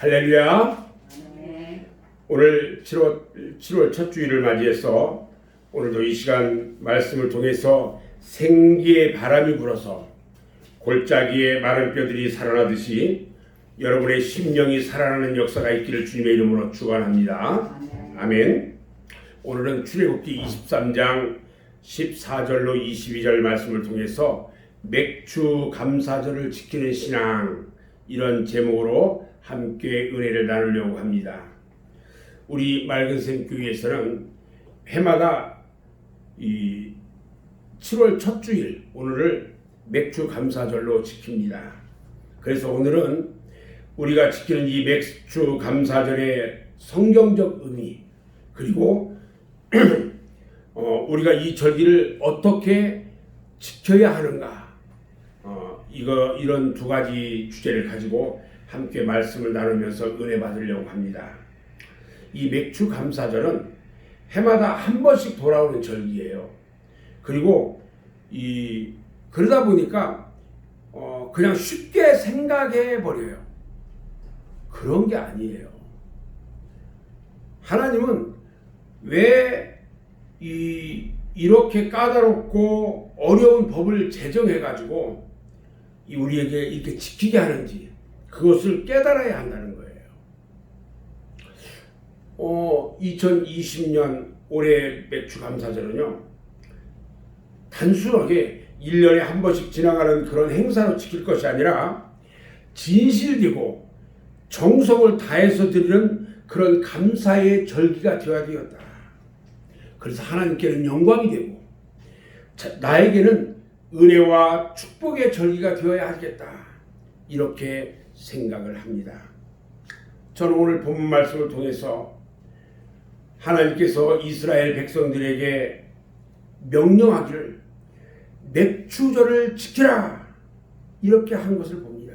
할렐루야. 네. 오늘 7월 첫 주일을 맞이해서 오늘도 이 시간 말씀을 통해서 생기의 바람이 불어서 골짜기에 마른 뼈들이 살아나듯이 여러분의 심령이 살아나는 역사가 있기를 주님의 이름으로 축원합니다. 아멘. 오늘은 출애굽기 23장 14절로 22절 말씀을 통해서 맥주 감사절을 지키는 신앙, 이런 제목으로 함께 은혜를 나누려고 합니다. 우리 맑은샘 교회에서는 해마다 이 7월 첫 주일 오늘을 맥주 감사절로 지킵니다. 그래서 오늘은 우리가 지키는 이 맥주 감사절의 성경적 의미, 그리고 우리가 이 절기를 어떻게 지켜야 하는가, 이런 두 가지 주제를 가지고 함께 말씀을 나누면서 은혜 받으려고 합니다. 이 맥주 감사절은 해마다 한 번씩 돌아오는 절기예요. 그리고 그러다 보니까 그냥 쉽게 생각해 버려요. 그런 게 아니에요. 하나님은 왜 이렇게 까다롭고 어려운 법을 제정해 가지고 우리에게 이렇게 지키게 하는지, 그것을 깨달아야 한다는 거예요. 2020년 올해 맥주 감사절은요, 단순하게 1년에 한 번씩 지나가는 그런 행사로 지킬 것이 아니라 진실되고 정성을 다해서 드리는 그런 감사의 절기가 되어야 되었다. 그래서 하나님께는 영광이 되고 나에게는 은혜와 축복의 절기가 되어야 하겠다, 이렇게 생각을 합니다. 저는 오늘 본문 말씀을 통해서 하나님께서 이스라엘 백성들에게 명령하기를 맥주절을 지키라, 이렇게 한 것을 봅니다.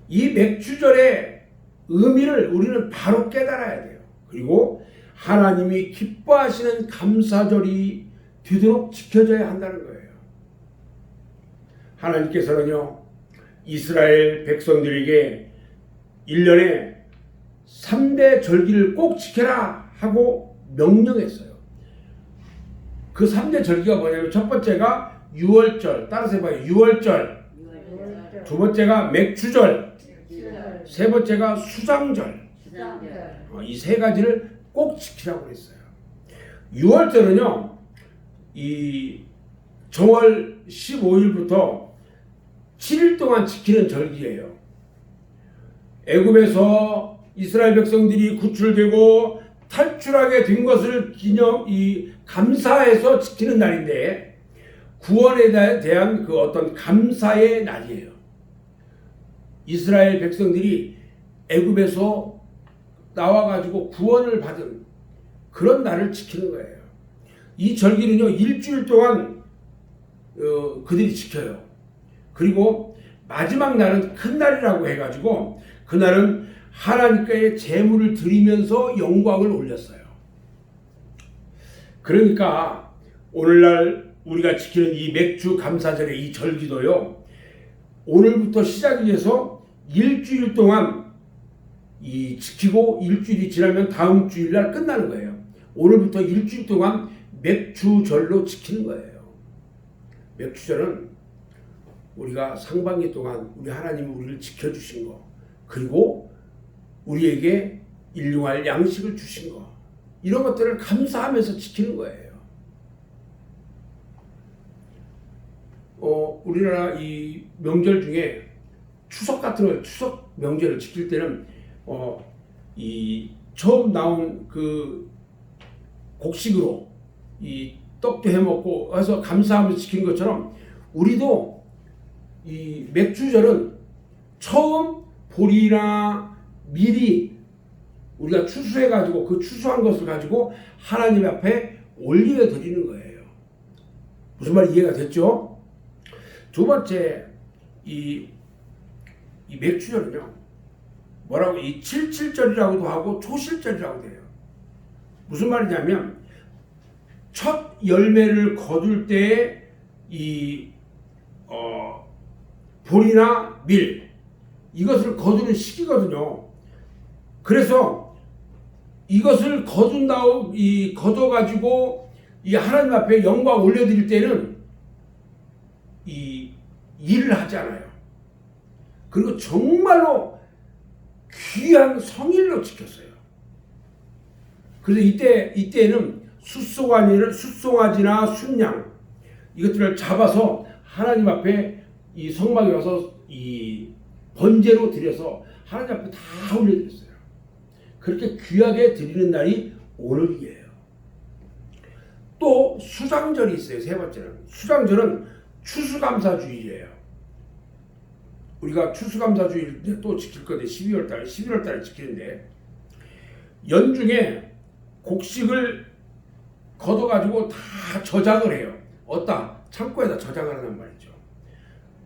이 맥주절의 의미를 우리는 바로 깨달아야 돼요. 그리고 하나님이 기뻐하시는 감사절이 되도록 지켜져야 한다는 거예요. 하나님께서는요, 이스라엘 백성들에게 1년에 3대 절기를 꼭 지켜라 하고 명령했어요. 그 3대 절기가 뭐냐면, 첫 번째가 유월절, 따라서 해봐요. 유월절. 두 번째가 맥주절. 세 번째가 수장절. 이 세 가지를 꼭 지키라고 했어요. 유월절은요, 이 정월 15일부터 7일 동안 지키는 절기예요. 애굽에서 이스라엘 백성들이 구출되고 탈출하게 된 것을 감사해서 지키는 날인데, 구원에 대한 그 어떤 감사의 날이에요. 이스라엘 백성들이 애굽에서 나와가지고 구원을 받은 그런 날을 지키는 거예요. 이 절기는요, 일주일 동안 그들이 지켜요. 그리고 마지막 날은 큰 날이라고 해가지고 그날은 하나님께 제물을 드리면서 영광을 올렸어요. 그러니까 오늘날 우리가 지키는 이 맥주 감사절의 이 절기도요, 오늘부터 시작이 돼서 일주일 동안 지키고 일주일이 지나면 다음 주일날 끝나는 거예요. 오늘부터 일주일 동안 맥주절로 지키는 거예요. 맥주절은 우리가 상반기 동안 우리 하나님이 우리를 지켜주신 거, 그리고 우리에게 일용할 양식을 주신 거, 이런 것들을 감사하면서 지키는 거예요. 우리나라 이 명절 중에 추석 같은 걸, 추석 명절을 지킬 때는 처음 나온 그 곡식으로 떡도 해먹고 해서 감사하면서 지킨 것처럼, 우리도 이 맥주절은 처음 보리나 밀이 우리가 추수해가지고 그 추수한 것을 가지고 하나님 앞에 올려 드리는 거예요. 무슨 말이 이해가 됐죠? 두 번째, 이 맥주절은요, 뭐라고, 이 칠칠절이라고도 하고 초실절이라고 돼요. 무슨 말이냐면, 첫 열매를 거둘 때 보리나 밀, 이것을 거두는 시기거든요. 그래서 이것을 거둬가지고 이 하나님 앞에 영광 올려드릴 때는 이 일을 하잖아요. 그리고 정말로 귀한 성일로 지켰어요. 그래서 이때는 숫송아지나 순양 이것들을 잡아서 하나님 앞에 이 성막에 와서 이 번제로 드려서 하나님 앞에 다 올려드렸어요. 그렇게 귀하게 드리는 날이 오늘이에요. 또 수장절이 있어요. 세 번째는 수장절은 추수감사주일이에요. 우리가 추수감사주일 또 지킬 건데 11월 달에 지키는데 연중에 곡식을 걷어가지고 다 저장을 해요. 어디다? 창고에다 저장을 하는 말이죠.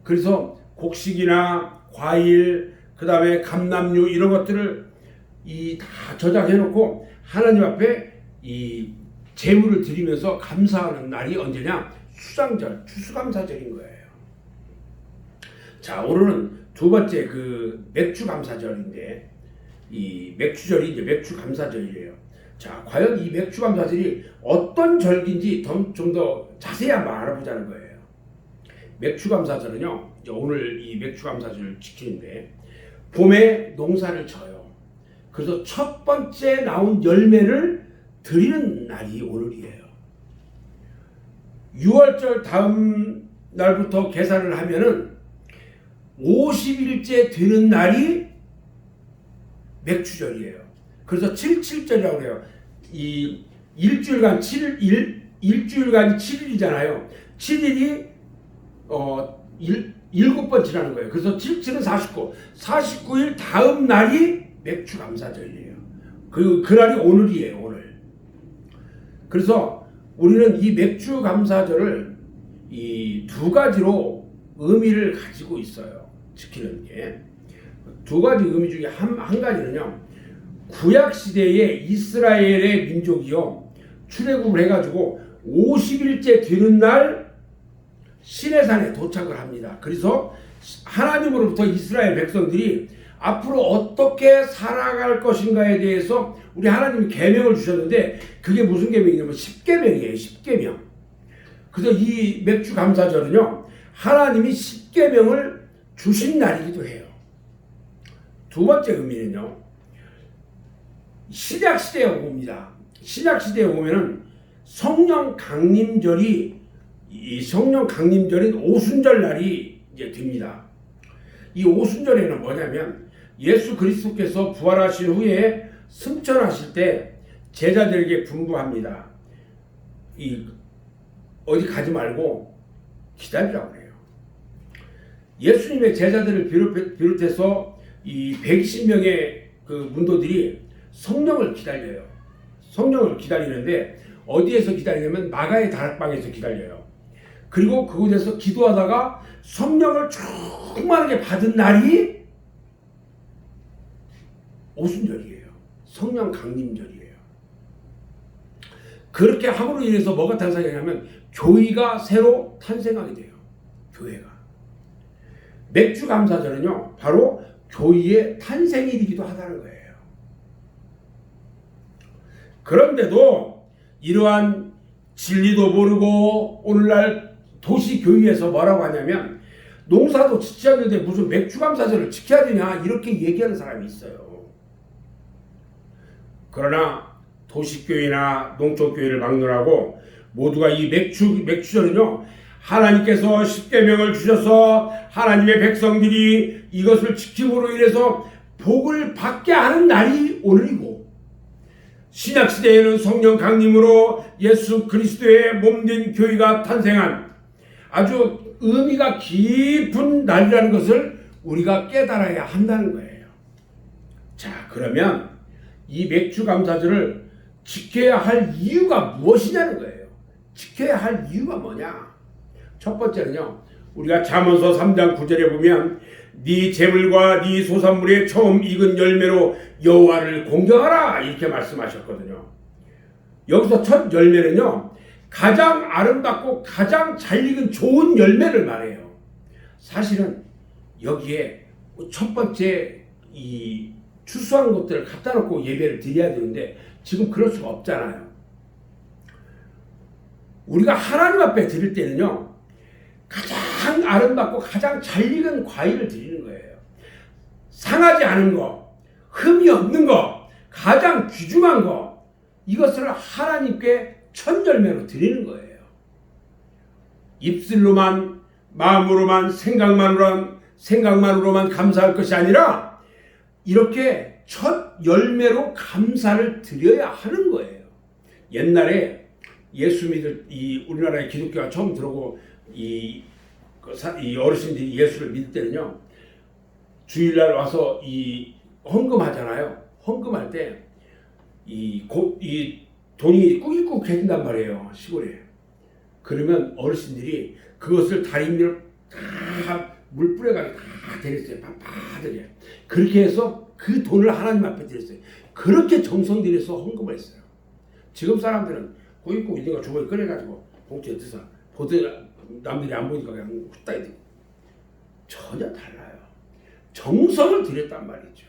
그래서 곡식이나 과일, 그 다음에 감람류 이런 것들을 다 저장해놓고 하나님 앞에 이 제물을 드리면서 감사하는 날이 언제냐? 수장절, 추수감사절인 거예요. 자, 오늘은 두 번째 그 맥주감사절인데 이 맥주절이 이제 맥주감사절이에요. 자, 과연 이 맥주감사절이 어떤 절기인지 좀 더 자세히 한번 알아보자는 거예요. 맥주감사절은요, 이제 오늘 이 맥주감사절을 지키는데 봄에 농사를 져요. 그래서 첫 번째 나온 열매를 드리는 날이 오늘이에요. 6월절 다음 날부터 계산을 하면은 50일째 되는 날이 맥주절이에요. 그래서 77절이라고 해요. 이 일주일간 7일이잖아요. 7일이 7번 지나는 거예요. 그래서 77은 49일 다음 날이 맥주감사절이에요. 그 날이 오늘이에요. 오늘. 그래서 우리는 이 맥주감사절을 이 두 가지로 의미를 가지고 있어요. 지키는 게. 두 가지 의미 중에 한 가지는요. 구약 시대에 이스라엘의 민족이요. 출애굽을 해가지고 50일째 되는 날 시내산에 도착을 합니다. 그래서 하나님으로부터 이스라엘 백성들이 앞으로 어떻게 살아갈 것인가에 대해서 우리 하나님이 계명을 주셨는데 그게 무슨 계명이냐면 10계명이에요. 10계명. 그래서 이 맥주감사절은요. 하나님이 10계명을 주신 날이기도 해요. 두 번째 의미는요. 신약시대에 옵니다. 신약시대에 오면은 성령 강림절인 오순절 날이 이제 됩니다. 이 오순절에는 뭐냐면 예수 그리스도께서 부활하신 후에 승천하실 때 제자들에게 분부합니다. 어디 가지 말고 기다리라고 해요. 예수님의 제자들을 비롯해서 이 120명의 그 문도들이 성령을 기다려요. 성령을 기다리는데 어디에서 기다리냐면 마가의 다락방에서 기다려요. 그리고 그곳에서 기도하다가 성령을 충만하게 받은 날이 오순절이에요. 성령 강림절이에요. 그렇게 함으로 인해서 뭐가 탄생하냐면 교회가 새로 탄생하게 돼요. 교회가. 맥주감사절은요. 바로 교회의 탄생일이기도 하다는 거예요. 그런데도 이러한 진리도 모르고 오늘날 도시교회에서 뭐라고 하냐면 농사도 짓지 않는데 무슨 맥주감사절을 지켜야 되냐 이렇게 얘기하는 사람이 있어요. 그러나 도시교회나 농촌교회를 막론하고 모두가 이 맥주절은요 하나님께서 10계명을 주셔서 하나님의 백성들이 이것을 지킴으로 인해서 복을 받게 하는 날이 오늘이고 신약시대에는 성령 강림으로 예수 그리스도의 몸된 교회가 탄생한 아주 의미가 깊은 날이라는 것을 우리가 깨달아야 한다는 거예요. 자, 그러면 이 맥주감사절을 지켜야 할 이유가 무엇이냐는 거예요. 지켜야 할 이유가 뭐냐? 첫 번째는요. 우리가 잠언서 3장 9절에 보면 네 재물과 네 소산물의 처음 익은 열매로 여호와를 공경하라 이렇게 말씀하셨거든요. 여기서 첫 열매는요. 가장 아름답고 가장 잘 익은 좋은 열매를 말해요. 사실은 여기에 첫 번째 이 추수한 것들을 갖다 놓고 예배를 드려야 되는데 지금 그럴 수가 없잖아요. 우리가 하나님 앞에 드릴 때는요, 가장 아름답고 가장 잘 익은 과일을 드리는 거예요. 상하지 않은 거, 흠이 없는 거, 가장 귀중한 거, 이것을 하나님께 첫 열매로 드리는 거예요. 입술로만, 마음으로만, 생각만으로만 감사할 것이 아니라 이렇게 첫 열매로 감사를 드려야 하는 거예요. 옛날에 예수 믿을 이 우리나라의 기독교가 처음 들어오고 이 어르신들이 예수를 믿을 때는요, 주일날 와서 이 헌금하잖아요. 헌금할 때 이 돈이 꾹꾹해진단 말이에요, 시골에. 그러면 어르신들이 그것을 다리 위로 다 물 뿌려가지고 다 드렸어요. 바들이. 그렇게 해서 그 돈을 하나님 앞에 드렸어요. 그렇게 정성 들여서 헌금을 했어요. 지금 사람들은 꾹꾹 있는 거 주머니 꺼내가지고 봉투에 넣어서 보드 남들이 안 보니까 그냥 후딱 이렇게. 전혀 달라요. 정성을 들였단 말이죠.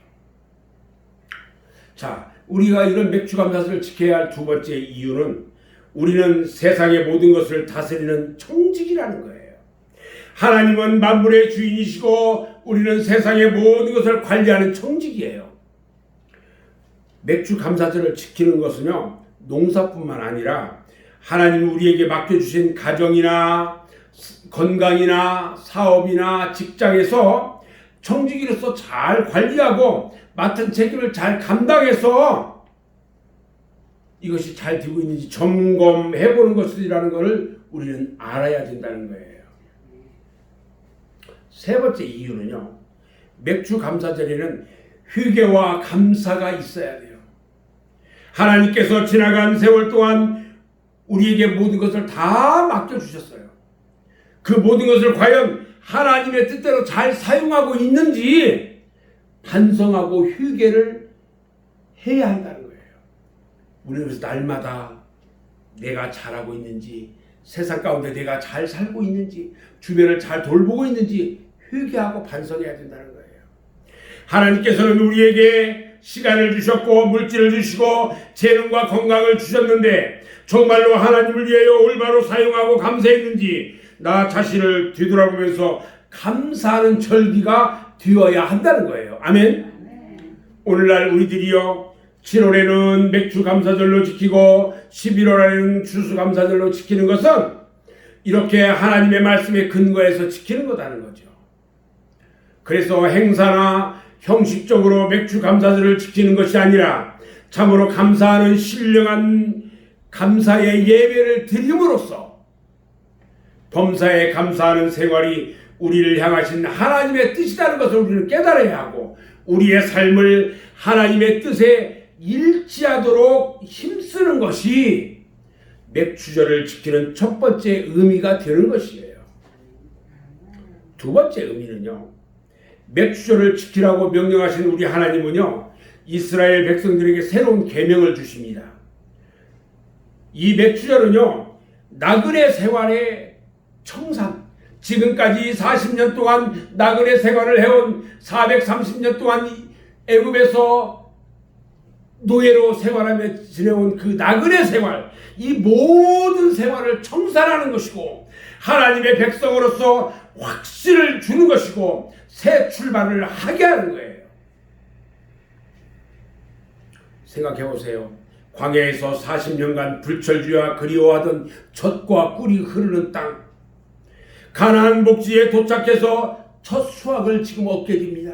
자, 우리가 이런 맥주감사절을 지켜야 할 두 번째 이유는 우리는 세상의 모든 것을 다스리는 청직이라는 거예요. 하나님은 만물의 주인이시고 우리는 세상의 모든 것을 관리하는 청직이에요. 맥주감사절을 지키는 것은요, 농사뿐만 아니라 하나님 우리에게 맡겨주신 가정이나 건강이나 사업이나 직장에서 청지기로서 잘 관리하고 맡은 책임을 잘 감당해서 이것이 잘 되고 있는지 점검해보는 것이라는 것을 우리는 알아야 된다는 거예요. 세 번째 이유는요, 맥주감사절에는 회개와 감사가 있어야 돼요. 하나님께서 지나간 세월 동안 우리에게 모든 것을 다 맡겨주셨어요. 그 모든 것을 과연 하나님의 뜻대로 잘 사용하고 있는지 반성하고 회개를 해야 한다는 거예요. 우리는 그래서 날마다 내가 잘하고 있는지, 세상 가운데 내가 잘 살고 있는지, 주변을 잘 돌보고 있는지 회개하고 반성해야 된다는 거예요. 하나님께서는 우리에게 시간을 주셨고 물질을 주시고 재능과 건강을 주셨는데 정말로 하나님을 위하여 올바로 사용하고 감사했는지 나 자신을 뒤돌아보면서 감사하는 절기가 되어야 한다는 거예요. 아멘. 오늘날 우리들이요, 7월에는 맥주감사절로 지키고 11월에는 추수감사절로 지키는 것은 이렇게 하나님의 말씀에 근거해서 지키는 거다는 거죠. 그래서 행사나 형식적으로 맥주감사절을 지키는 것이 아니라 참으로 감사하는 신령한 감사의 예배를 드림으로써 범사에 감사하는 생활이 우리를 향하신 하나님의 뜻이라는 것을 우리는 깨달아야 하고 우리의 삶을 하나님의 뜻에 일치하도록 힘쓰는 것이 맥주절을 지키는 첫 번째 의미가 되는 것이에요. 두 번째 의미는요, 맥주절을 지키라고 명령하신 우리 하나님은요, 이스라엘 백성들에게 새로운 계명을 주십니다. 이 맥주절은요, 나그네 생활의 청산, 지금까지 40년 동안 나그네 생활을 해온 430년 동안 애굽에서 노예로 생활하며 지내온 그 나그네 생활, 이 모든 생활을 청산하는 것이고 하나님의 백성으로서 확신을 주는 것이고 새 출발을 하게 하는 거예요. 생각해 보세요. 광야에서 40년간 불철주야 그리워하던 젖과 꿀이 흐르는 땅, 가나안 복지에 도착해서 첫 수확을 지금 얻게 됩니다.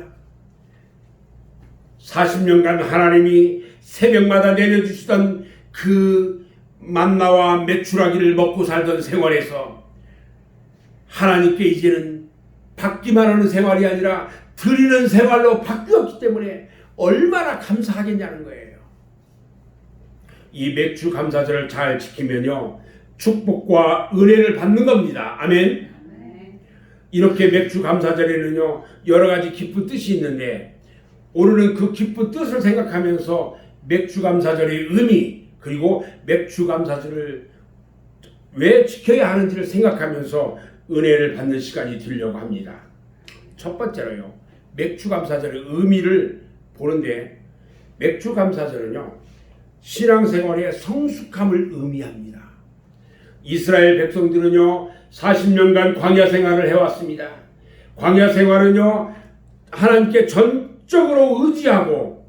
40년간 하나님이 새벽마다 내려주시던 그 만나와 메추라기를 먹고 살던 생활에서 하나님께 이제는 받기만 하는 생활이 아니라 드리는 생활로 바뀌었기 때문에 얼마나 감사하겠냐는 거예요. 이 맥주 감사절을 잘 지키면요, 축복과 은혜를 받는 겁니다. 아멘. 이렇게 맥주 감사절에는요, 여러 가지 기쁜 뜻이 있는데 오늘은 그 기쁜 뜻을 생각하면서 맥주 감사절의 의미, 그리고 맥주 감사절을 왜 지켜야 하는지를 생각하면서 은혜를 받는 시간이 되려고 합니다. 첫 번째로요, 맥주감사절의 의미를 보는데, 맥주감사절은요 신앙생활의 성숙함을 의미합니다. 이스라엘 백성들은요 40년간 광야 생활을 해왔습니다. 광야 생활은요 하나님께 전적으로 의지하고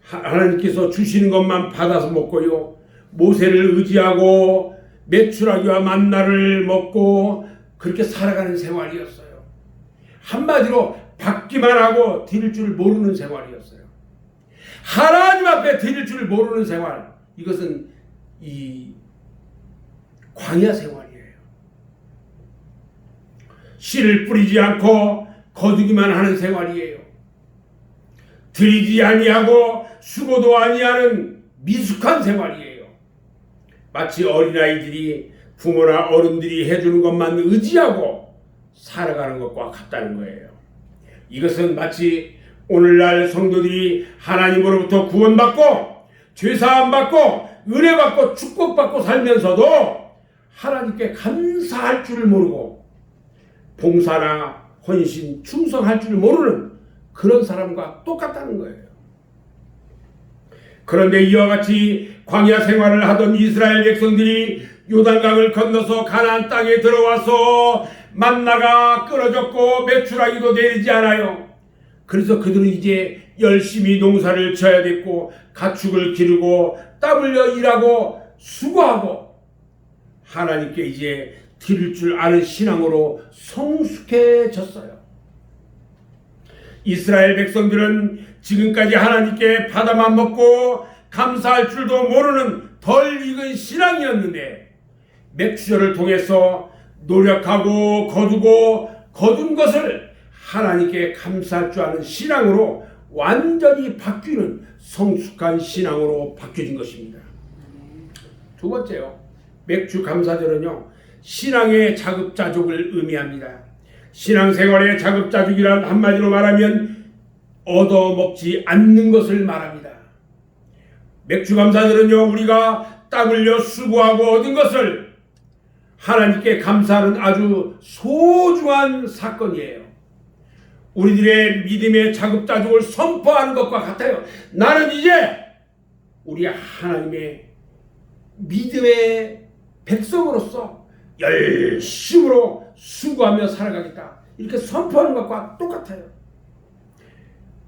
하나님께서 주시는 것만 받아서 먹고요, 모세를 의지하고 메추라기와 만나를 먹고 그렇게 살아가는 생활이었어요. 한마디로 받기만 하고 드릴 줄 모르는 생활이었어요. 하나님 앞에 드릴 줄 모르는 생활, 이것은 이 광야 생활이에요. 씨를 뿌리지 않고 거두기만 하는 생활이에요. 드리지 아니하고 수고도 아니하는 미숙한 생활이에요. 마치 어린아이들이 부모나 어른들이 해주는 것만 의지하고 살아가는 것과 같다는 거예요. 이것은 마치 오늘날 성도들이 하나님으로부터 구원받고 죄사함받고 은혜받고 축복받고 살면서도 하나님께 감사할 줄을 모르고 봉사나 헌신, 충성할 줄 모르는 그런 사람과 똑같다는 거예요. 그런데 이와 같이 광야 생활을 하던 이스라엘 백성들이 요단강을 건너서 가나안 땅에 들어와서 만나가 끊어졌고 메추라기도 내리지 않아요. 그래서 그들은 이제 열심히 농사를 지어야 됐고 가축을 기르고 땀 흘려 일하고 수고하고 하나님께 이제 드릴 줄 아는 신앙으로 성숙해졌어요. 이스라엘 백성들은 지금까지 하나님께 받아만 먹고 감사할 줄도 모르는 덜 익은 신앙이었는데, 맥주절을 통해서 노력하고 거두고 거둔 것을 하나님께 감사할 줄 아는 신앙으로 완전히 바뀌는 성숙한 신앙으로 바뀌어진 것입니다. 두 번째요, 맥주 감사절은요 신앙의 자급자족을 의미합니다. 신앙생활의 자급자족이란 한마디로 말하면 얻어먹지 않는 것을 말합니다. 맥주감사절은요 우리가 땀 흘려 수고하고 얻은 것을 하나님께 감사하는 아주 소중한 사건이에요. 우리들의 믿음의 자급자족을 선포하는 것과 같아요. 나는 이제 우리 하나님의 믿음의 백성으로서 열심으로 수고하며 살아가겠다, 이렇게 선포하는 것과 똑같아요.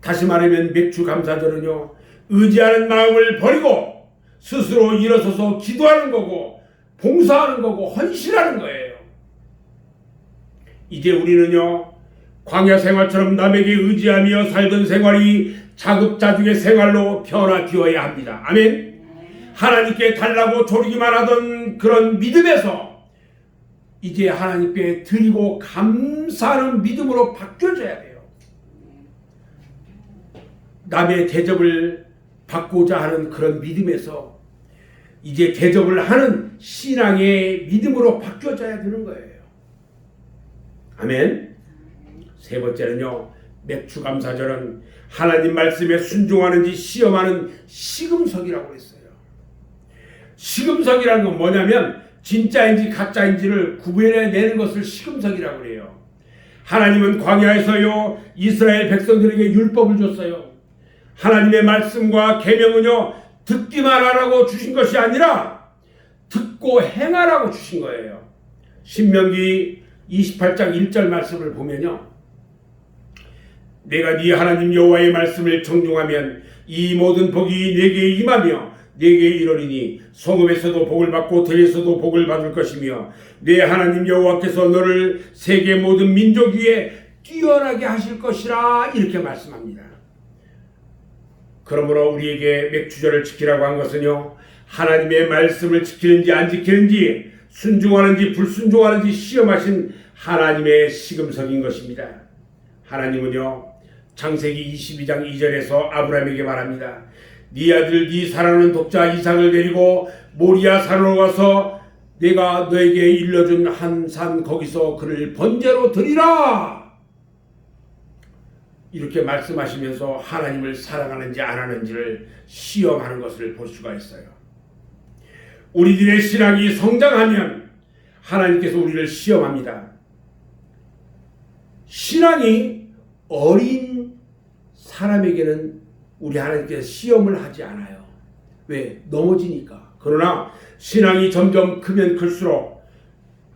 다시 말하면 맥주감사절은요 의지하는 마음을 버리고 스스로 일어서서 기도하는 거고 봉사하는 거고 헌신하는 거예요. 이제 우리는요 광야 생활처럼 남에게 의지하며 살던 생활이 자급자족의 생활로 변화되어야 합니다. 아멘. 하나님께 달라고 조르기만 하던 그런 믿음에서 이제 하나님께 드리고 감사하는 믿음으로 바뀌어져야 돼요. 남의 대접을 받고자 하는 그런 믿음에서 이제 대접을 하는 신앙의 믿음으로 바뀌어져야 되는 거예요. 아멘. 세 번째는요, 맥주감사절은 하나님 말씀에 순종하는지 시험하는 시금석이라고 했어요. 시금석이라는 건 뭐냐면 진짜인지 가짜인지를 구별해내는 것을 시금석이라고 해요. 하나님은 광야에서요 이스라엘 백성들에게 율법을 줬어요. 하나님의 말씀과 계명은요 듣기만 하라고 주신 것이 아니라 듣고 행하라고 주신 거예요. 신명기 28장 1절 말씀을 보면요, 내가 네 하나님 여호와의 말씀을 정중하면 이 모든 복이 네게 임하며 네게 이르리니 성읍에서도 복을 받고 들에서도 복을 받을 것이며 네 하나님 여호와께서 너를 세계 모든 민족 위에 뛰어나게 하실 것이라, 이렇게 말씀합니다. 그러므로 우리에게 맥주절을 지키라고 한 것은요 하나님의 말씀을 지키는지 안 지키는지, 순종하는지 불순종하는지 시험하신 하나님의 시금석인 것입니다. 하나님은요 창세기 22장 2절에서 아브라함에게 말합니다. 네 아들 네 사랑하는 독자 이삭을 데리고 모리아 산으로 가서 내가 너에게 일러준 한 산 거기서 그를 번제로 드리라, 이렇게 말씀하시면서 하나님을 사랑하는지 안 하는지를 시험하는 것을 볼 수가 있어요. 우리들의 신앙이 성장하면 하나님께서 우리를 시험합니다. 신앙이 어린 사람에게는 우리 하나님께서 시험을 하지 않아요. 왜? 넘어지니까. 그러나 신앙이 점점 크면 클수록,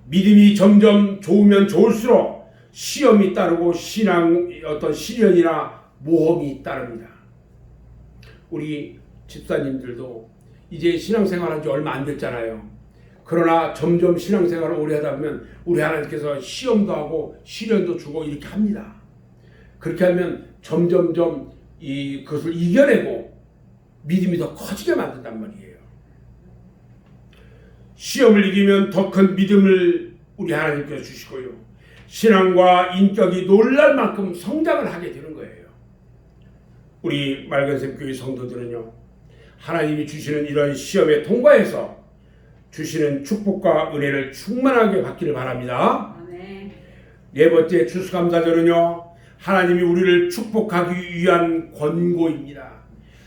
믿음이 점점 좋으면 좋을수록 시험이 따르고 어떤 시련이나 모험이 따릅니다. 우리 집사님들도 이제 신앙생활한 지 얼마 안 됐잖아요. 그러나 점점 신앙생활을 오래 하다 보면 우리 하나님께서 시험도 하고 시련도 주고 이렇게 합니다. 그렇게 하면 점점점 그것을 이겨내고 믿음이 더 커지게 만든단 말이에요. 시험을 이기면 더 큰 믿음을 우리 하나님께서 주시고요. 신앙과 인격이 놀랄 만큼 성장을 하게 되는 거예요. 우리 맑은샘 교회 성도들은요, 하나님이 주시는 이런 시험에 통과해서 주시는 축복과 은혜를 충만하게 받기를 바랍니다. 네 번째 추수감사절은요, 하나님이 우리를 축복하기 위한 권고입니다.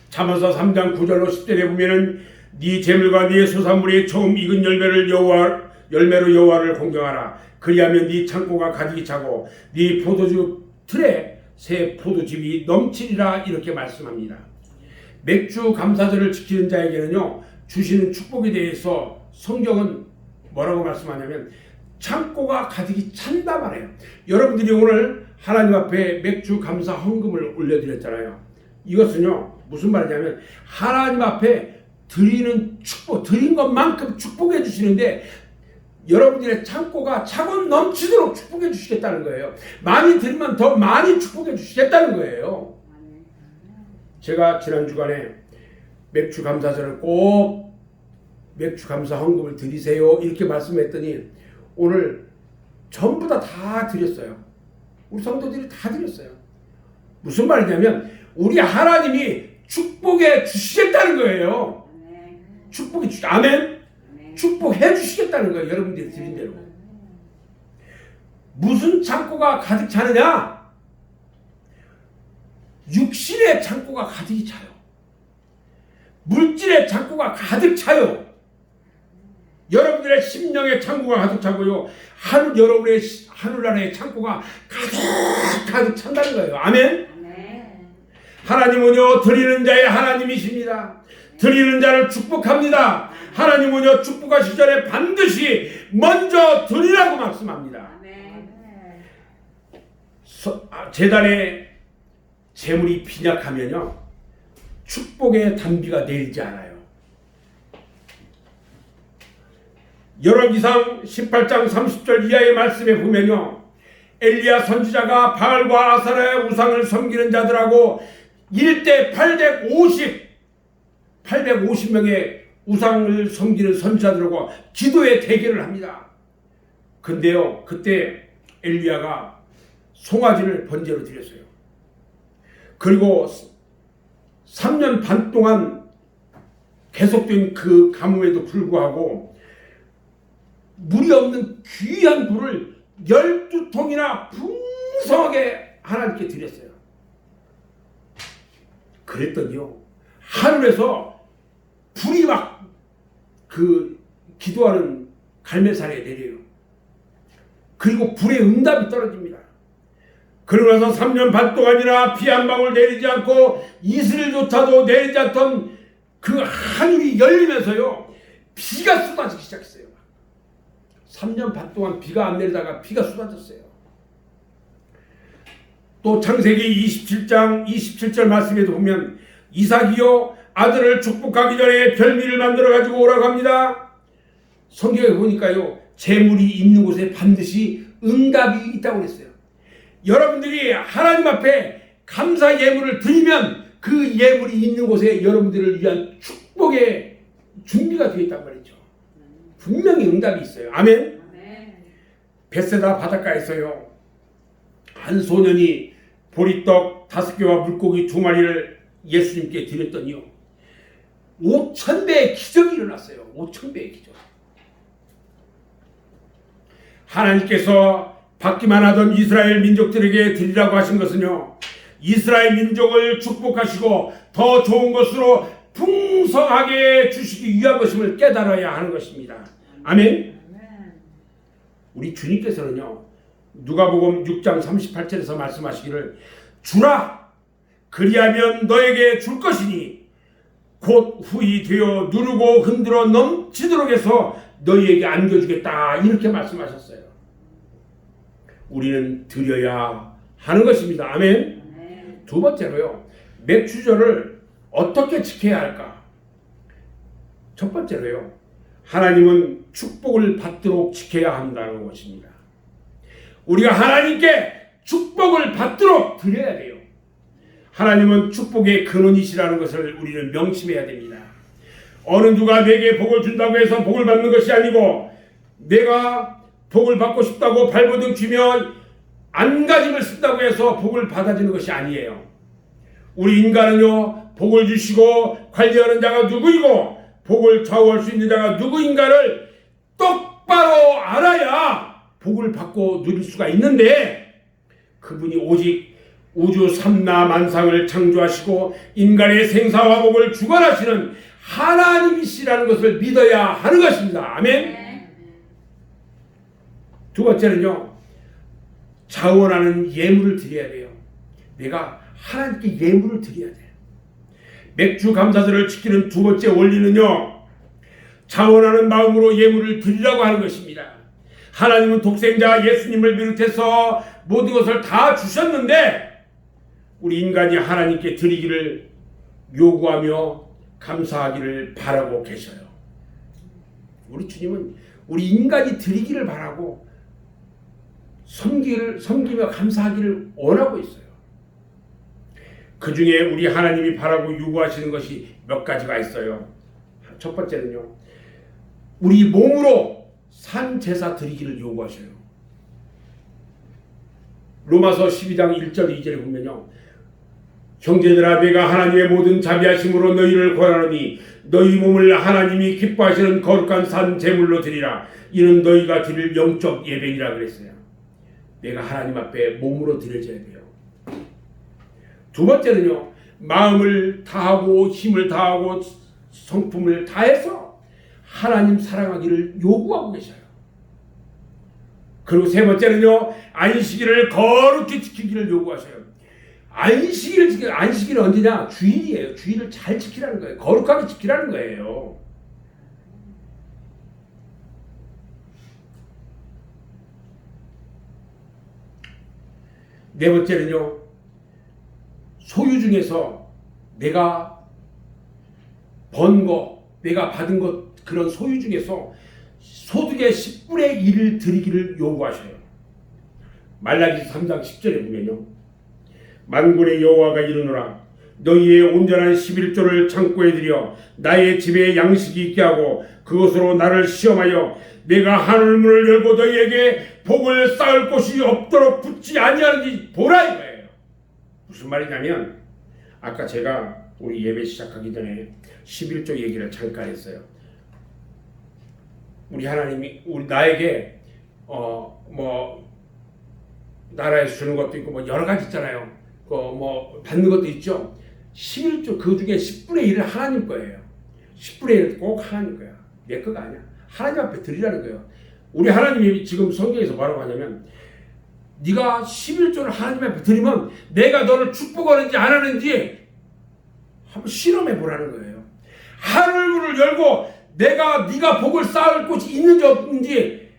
잠언서 3장 9절로 10절에 보면은 네 재물과 네 소산물이 처음 익은 열매로 여호와를 공경하라. 그리하면 네 창고가 가득히 차고 네 포도주 틀에 새 포도즙이 넘치리라. 이렇게 말씀합니다. 맥주 감사절을 지키는 자에게는요, 주시는 축복에 대해서 성경은 뭐라고 말씀하냐면 창고가 가득히 찬다 말이에요. 여러분들이 오늘 하나님 앞에 맥주 감사 헌금을 올려드렸잖아요. 이것은요, 무슨 말이냐면 하나님 앞에 드리는 축복, 드린 것만큼 축복해 주시는데 여러분들의 창고가 차고 넘치도록 축복해 주시겠다는 거예요. 많이 드리면 더 많이 축복해 주시겠다는 거예요. 제가 지난 주간에 맥주 감사절을 꼭 맥주 감사 헌금을 드리세요 이렇게 말씀했더니 오늘 전부 다 드렸어요. 우리 성도들이 다 드렸어요. 무슨 말이냐면 우리 하나님이 축복해 주시겠다는 거예요. 아멘? 축복해 주시겠다는 거예요. 여러분들이 드린 대로. 무슨 창고가 가득 차느냐? 육신의 창고가 가득히 차요. 물질의 창고가 가득 차요. 여러분들의 심령의 창고가 가득 차고요. 여러분의 하늘나라의 창고가 가득 찬다는 거예요. 아멘? 하나님은요, 드리는 자의 하나님이십니다. 드리는 자를 축복합니다. 하나님은요, 축복하시기 전에 반드시 먼저 드리라고 말씀합니다. 제단에 재물이 빈약하면요, 축복의 단비가 내리지 않아요. 열왕기상 18장 30절 이하의 말씀에 보면요, 엘리야 선지자가 바알과 아사라의 우상을 섬기는 자들하고 1대 850명의 우상을 섬기는 선지자들하고 기도의 대결을 합니다. 근데요, 그때 엘리야가 송아지를 번제로 드렸어요. 그리고 3년 반 동안 계속된 그 가뭄에도 불구하고 물이 없는 귀한 불을 12통이나 풍성하게 하나님께 드렸어요. 그랬더니요, 하늘에서 불이 막 기도하는 갈매산에 내려요. 그리고 불의 응답이 떨어집니다. 그러고 나서 3년 반 동안이나 비 한 방울 내리지 않고 이슬조차도 내리지 않던 그 하늘이 열리면서요, 비가 쏟아지기 시작했어요. 3년 반 동안 비가 안 내리다가 비가 쏟아졌어요. 또 창세기 27장 27절 말씀에도 보면 이삭이요, 아들을 축복하기 전에 별미를 만들어 가지고 오라고 합니다. 성경에 보니까요, 재물이 있는 곳에 반드시 응답이 있다고 그랬어요. 여러분들이 하나님 앞에 감사 예물을 드리면 그 예물이 있는 곳에 여러분들을 위한 축복의 준비가 되어 있단 말이죠. 분명히 응답이 있어요. 아멘? 벳세다 바닷가에서요, 한 소년이 보리떡 5개와 물고기 2마리를 예수님께 드렸더니요, 5,000배의 기적이 일어났어요. 5,000배의 기적. 하나님께서 받기만 하던 이스라엘 민족들에게 드리라고 하신 것은요, 이스라엘 민족을 축복하시고 더 좋은 것으로 풍성하게 주시기 위한 것임을 깨달아야 하는 것입니다. 아멘. 우리 주님께서는요, 누가복음 6장 38절에서 말씀하시기를 주라 그리하면 너에게 줄 것이니 곧 후이 되어 누르고 흔들어 넘치도록 해서 너희에게 안겨주겠다 이렇게 말씀하셨어요. 우리는 드려야 하는 것입니다. 아멘. 두 번째로요. 맥주절을 어떻게 지켜야 할까? 첫 번째로요. 하나님은 축복을 받도록 지켜야 한다는 것입니다. 우리가 하나님께 축복을 받도록 드려야 돼요. 하나님은 축복의 근원이시라는 것을 우리는 명심해야 됩니다. 어느 누가 내게 복을 준다고 해서 복을 받는 것이 아니고 내가 복을 받고 싶다고 발버둥 치며 안가짐을 쓴다고 해서 복을 받아주는 것이 아니에요. 우리 인간은요 복을 주시고 관리하는 자가 누구이고 복을 좌우할 수 있는 자가 누구인가를 똑바로 알아야 복을 받고 누릴 수가 있는데 그분이 오직 우주 삼라 만상을 창조하시고 인간의 생사화복을 주관하시는 하나님이시라는 것을 믿어야 하는 것입니다. 아멘. 두 번째는요. 자원하는 예물을 드려야 돼요. 내가 하나님께 예물을 드려야 돼요. 맥주 감사절을 지키는 두 번째 원리는요. 자원하는 마음으로 예물을 드리라고 하는 것입니다. 하나님은 독생자 예수님을 비롯해서 모든 것을 다 주셨는데 우리 인간이 하나님께 드리기를 요구하며 감사하기를 바라고 계셔요. 우리 주님은 우리 인간이 드리기를 바라고 섬기며 감사하기를 원하고 있어요. 그 중에 우리 하나님이 바라고 요구하시는 것이 몇 가지가 있어요. 첫 번째는요. 우리 몸으로 산 제사 드리기를 요구하셔요. 로마서 12장 1절 2절에 보면요. 형제들아 내가 하나님의 모든 자비하심으로 너희를 권하노니 너희 몸을 하나님이 기뻐하시는 거룩한 산 제물로 드리라. 이는 너희가 드릴 영적 예배니라 그랬어요. 내가 하나님 앞에 몸으로 드려져야 돼요. 두 번째는요. 마음을 다하고 힘을 다하고 성품을 다해서 하나님 사랑하기를 요구하고 계셔요. 그리고 세 번째는요. 안식일을 거룩히 지키기를 요구하셔요. 안식일은 언제냐? 주일이에요. 주일을 잘 지키라는 거예요. 거룩하게 지키라는 거예요. 네 번째는요. 소유 중에서 내가 번 거, 내가 받은 것 그런 소유 중에서 소득의 10분의 1을 드리기를 요구하셔요. 말라기 3장 10절에 보면요. 만군의 여호와가 이르노라 너희의 온전한 11조를 창고에 들여 나의 집에 양식이 있게 하고 그것으로 나를 시험하여 내가 하늘문을 열고 너희에게 복을 쌓을 곳이 없도록 붙지 아니하는지 보라 이거예요. 무슨 말이냐면 아까 제가 우리 예배 시작하기 전에 11조 얘기를 잠깐 했어요. 우리 하나님이 우리 나에게 나라에서 주는 것도 있고 여러 가지 있잖아요. 받는 것도 있죠. 11조 그 중에 10분의 1은 하나님 거예요. 10분의 1은 꼭 하나님 거야. 내 거가 아니야. 하나님 앞에 드리라는 거예요. 우리 하나님이 지금 성경에서 뭐라고 하냐면 네가 11조를 하나님 앞에 드리면 내가 너를 축복하는지 안 하는지 한번 실험해 보라는 거예요. 하늘문을 열고 네가 복을 쌓을 곳이 있는지 없는지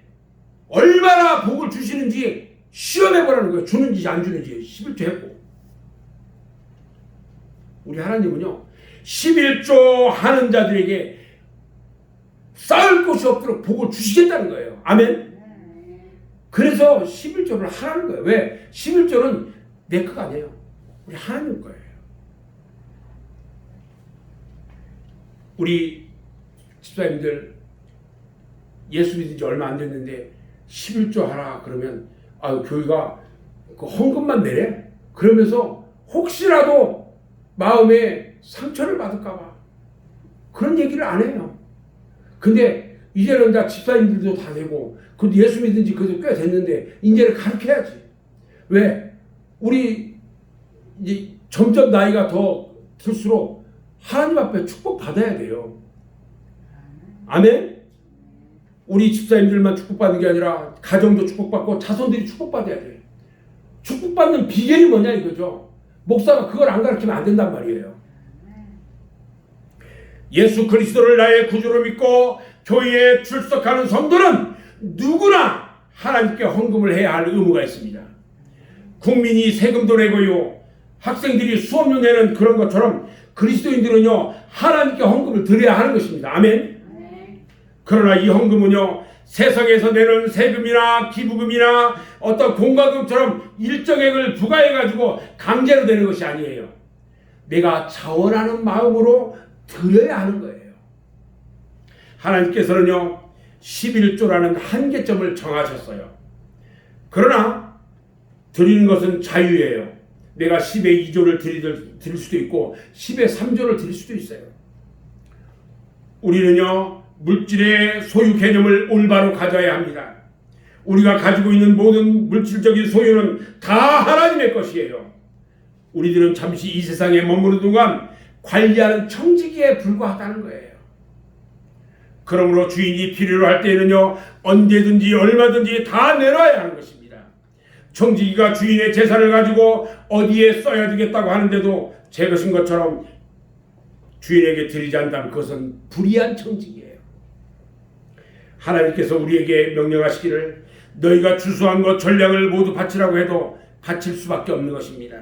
얼마나 복을 주시는지 시험해 보라는 거예요. 주는지 안 주는지 11조 했고 우리 하나님은요 11조 하는 자들에게 쌓을 곳이 없도록 복을 주시겠다는 거예요. 아멘. 그래서 11조를 하라는 거예요. 왜? 11조는 내 거가 아니에요. 우리 하나님 거예요. 우리 집사님들 예수 믿은 지 얼마 안 됐는데 11조 하라 그러면 교회가 그 헌금만 내래? 그러면서 혹시라도 마음에 상처를 받을까 봐 그런 얘기를 안 해요. 근데 이제는 다 집사님들도 다 되고 그 예수 믿은 지 그래도 꽤 됐는데 이제는 가르쳐야지. 왜? 우리 이제 점점 나이가 더 들수록 하나님 앞에 축복 받아야 돼요. 아멘? 우리 집사님들만 축복받는 게 아니라 가정도 축복받고 자손들이 축복받아야 돼요. 축복받는 비결이 뭐냐 이거죠. 목사가 그걸 안 가르치면 안 된단 말이에요. 예수 그리스도를 나의 구주로 믿고 교회에 출석하는 성도는 누구나 하나님께 헌금을 해야 할 의무가 있습니다. 국민이 세금도 내고요, 학생들이 수업료 내는 그런 것처럼 그리스도인들은요 하나님께 헌금을 드려야 하는 것입니다. 아멘. 그러나 이 헌금은요 세상에서 내는 세금이나 기부금이나 어떤 공과금처럼 일정액을 부과해가지고 강제로 내는 것이 아니에요. 내가 자원하는 마음으로 드려야 하는 거예요. 하나님께서는요 11조라는 한계점을 정하셨어요. 그러나 드리는 것은 자유예요. 내가 10의 2조를 드릴 수도 있고 10의 3조를 드릴 수도 있어요. 우리는요 물질의 소유 개념을 올바로 가져야 합니다. 우리가 가지고 있는 모든 물질적인 소유는 다 하나님의 것이에요. 우리들은 잠시 이 세상에 머무는 동안 관리하는 청지기에 불과하다는 거예요. 그러므로 주인이 필요로 할 때에는요 언제든지 얼마든지 다 내놔야 하는 것입니다. 청지기가 주인의 재산을 가지고 어디에 써야 되겠다고 하는데도 제 것인 것처럼 주인에게 드리지 않다면 그것은 불의한 청지기예요. 하나님께서 우리에게 명령하시기를 너희가 주수한 것 전량을 모두 바치라고 해도 바칠 수밖에 없는 것입니다.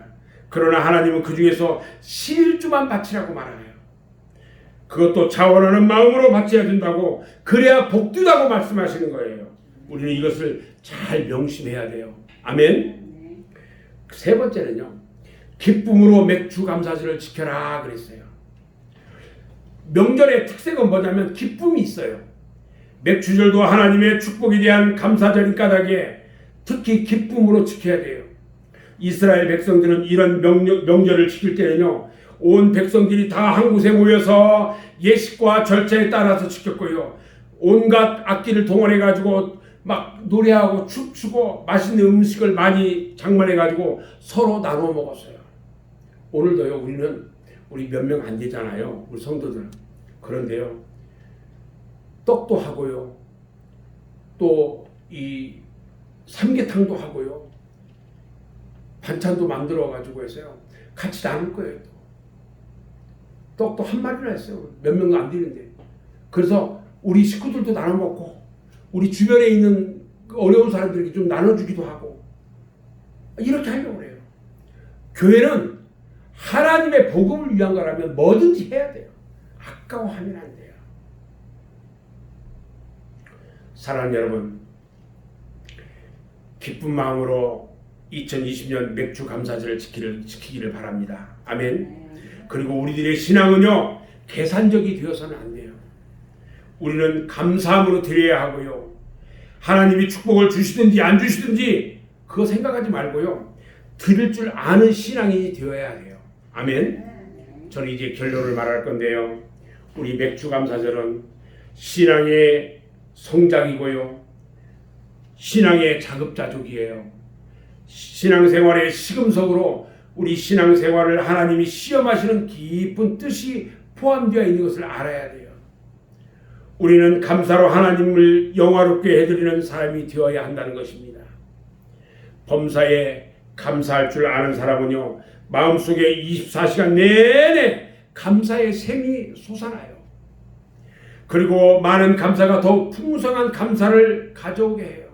그러나 하나님은 그 중에서 11조만 바치라고 말하요. 그것도 자원하는 마음으로 바쳐야 된다고, 그래야 복되다고 말씀하시는 거예요. 우리는 이것을 잘 명심해야 돼요. 아멘. 세 번째는요 기쁨으로 맥주 감사절을 지켜라 그랬어요. 명절의 특색은 뭐냐면 기쁨이 있어요. 맥주절도 하나님의 축복에 대한 감사절인 까닭에 특히 기쁨으로 지켜야 돼요. 이스라엘 백성들은 이런 명절을 지킬 때는요 온 백성들이 다 한 곳에 모여서 예식과 절차에 따라서 지켰고요, 온갖 악기를 동원해 가지고 막 노래하고 춤추고 맛있는 음식을 많이 장만해 가지고 서로 나눠 먹었어요. 오늘도요 우리 몇 명 안 되잖아요, 우리 성도들. 그런데요 떡도 하고요, 또 이 삼계탕도 하고요, 반찬도 만들어 가지고 해서요 같이 나눌 거예요. 떡도 한 마리나 했어요. 몇 명 안 되는데. 그래서 우리 식구들도 나눠 먹고 우리 주변에 있는 어려운 사람들에게 좀 나눠주기도 하고 이렇게 하려고 해요. 교회는 하나님의 복음을 위한 거라면 뭐든지 해야 돼요. 아까워하면 안 돼요. 사랑하는 여러분, 기쁜 마음으로 2020년 맥주 감사절을 지키기를 바랍니다. 아멘. 그리고 우리들의 신앙은요 계산적이 되어서는 안 돼요. 우리는 감사함으로 드려야 하고요, 하나님이 축복을 주시든지 안 주시든지 그거 생각하지 말고요 드릴 줄 아는 신앙인이 되어야 해요. 아멘. 저는 이제 결론을 말할 건데요, 우리 맥주 감사절은 신앙의 성장이고요, 신앙의 자급자족이에요. 신앙생활의 시금석으로 우리 신앙생활을 하나님이 시험하시는 깊은 뜻이 포함되어 있는 것을 알아야 돼요. 우리는 감사로 하나님을 영화롭게 해드리는 사람이 되어야 한다는 것입니다. 범사에 감사할 줄 아는 사람은요 마음속에 24시간 내내 감사의 샘이 솟아나요. 그리고 많은 감사가 더욱 풍성한 감사를 가져오게 해요.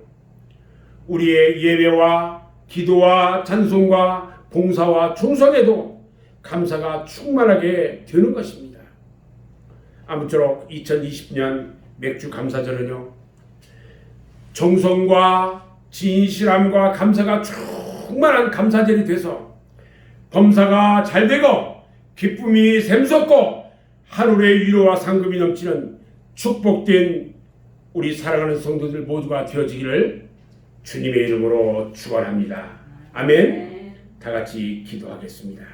우리의 예배와 기도와 찬송과 봉사와 충성에도 감사가 충만하게 되는 것입니다. 아무쪼록 2020년 맥주 감사절은요 정성과 진실함과 감사가 충만한 감사절이 돼서 범사가 잘 되고 기쁨이 샘솟고 하늘의 위로와 상급이 넘치는 축복된 우리 사랑하는 성도들 모두가 되어지기를 주님의 이름으로 축원합니다. 아멘. 다 같이 기도하겠습니다.